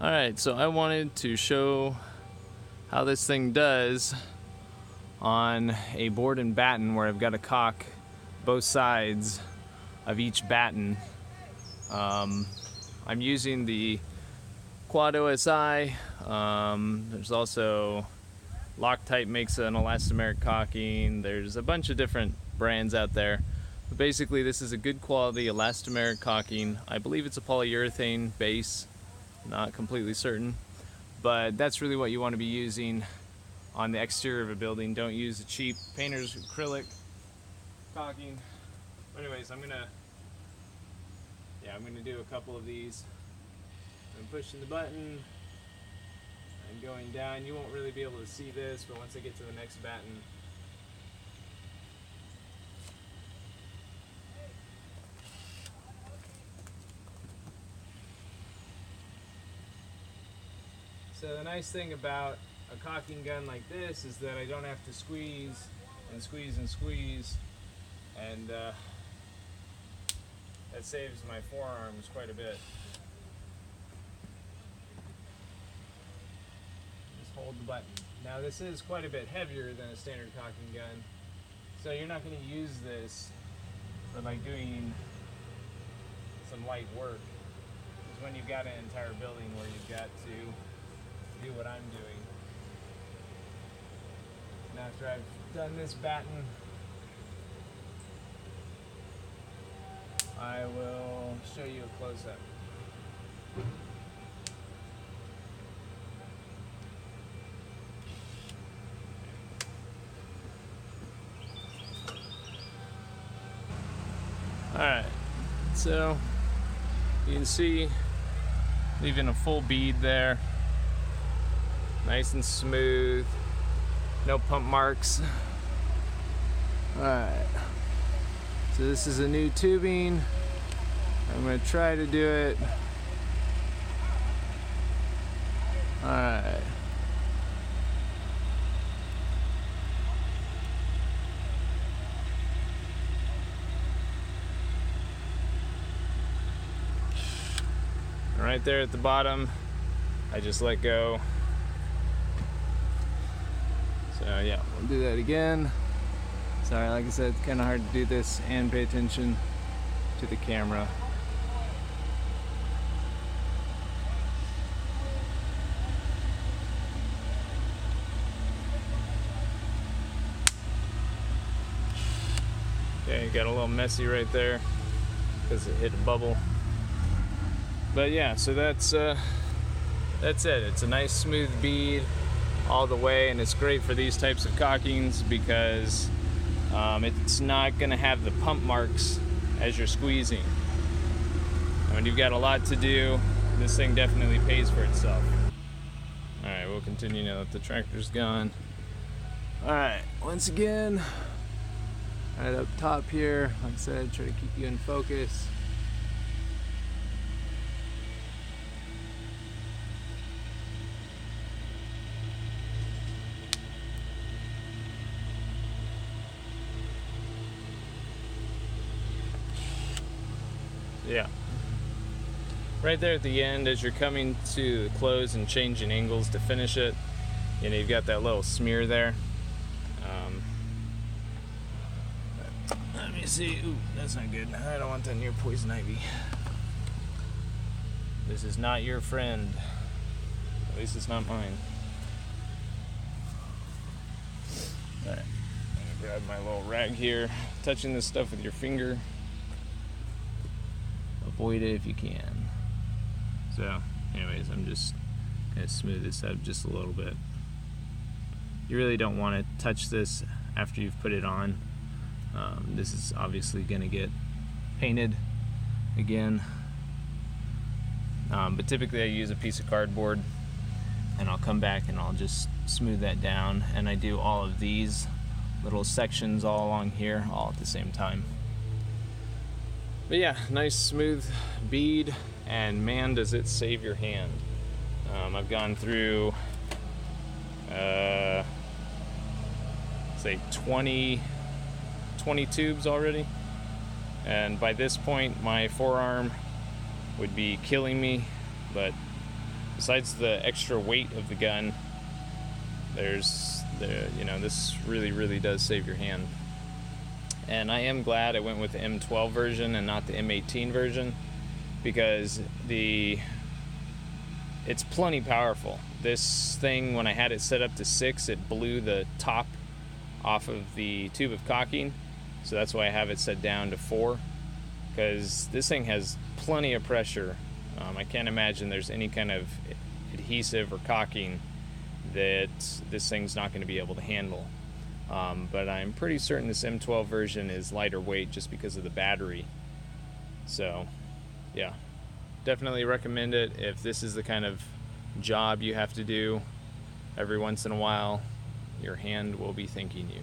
Alright, so I wanted to show how this thing does on a board and batten where I've got to caulk both sides of each batten. I'm using the Quad OSI. There's also Loctite makes an elastomeric caulking. There's a bunch of different brands out there. But basically this is a good quality elastomeric caulking. I believe it's a polyurethane base. Not completely certain, but that's really what you want to be using on the exterior of a building. Don't use the cheap painter's acrylic caulking. But anyways, I'm gonna do a couple of these. I'm pushing the button and going down. You won't really be able to see this, but once I get to the next batten, so the nice thing about a caulking gun like this is that I don't have to squeeze and squeeze and squeeze, and that saves my forearms quite a bit. Just hold the button. Now this is quite a bit heavier than a standard caulking gun, so you're not going to use this for like doing some light work. Because when you've got an entire building where you've got to do what I'm doing. Now after I've done this batten, I will show you a close-up. Alright, so you can see leaving a full bead there. Nice and smooth, no pump marks. Alright, so this is a new tubing. I'm going to try to do it. Alright. Right there at the bottom, I just let go. So yeah, we'll do that again. Sorry, like I said, it's kind of hard to do this and pay attention to the camera. Okay, got a little messy right there because it hit a bubble. But yeah, so that's it. It's a nice smooth bead all the way, and it's great for these types of caulkings because it's not going to have the pump marks as you're squeezing. And when you've got a lot to do, this thing definitely pays for itself. Alright, we'll continue now that the tractor's gone. Alright, once again, right up top here, like I said, try to keep you in focus. Yeah, right there at the end as you're coming to the close and changing angles to finish it, you know, you've got that little smear there. Let me see. Ooh, that's not good. I don't want that near poison ivy. This is not your friend. At least it's not mine. Alright, I'm gonna grab my little rag here. Touching this stuff with your finger, avoid it if you can. So anyways, I'm just gonna smooth this out just a little bit. You really don't want to touch this after you've put it on. This is obviously gonna get painted again, but typically I use a piece of cardboard and I'll come back and I'll just smooth that down, and I do all of these little sections all along here all at the same time. But yeah, nice smooth bead, and man does it save your hand. I've gone through say 20 tubes already, and by this point my forearm would be killing me, but besides the extra weight of the gun, there's this really does save your hand. And I am glad I went with the M12 version and not the M18 version, because it's plenty powerful. This thing, when I had it set up to 6, it blew the top off of the tube of caulking, so that's why I have it set down to 4, because this thing has plenty of pressure. I can't imagine there's any kind of adhesive or caulking that this thing's not going to be able to handle. But I'm pretty certain this M12 version is lighter weight just because of the battery. So yeah, definitely recommend it if this is the kind of job you have to do every once in a while. Your hand will be thanking you.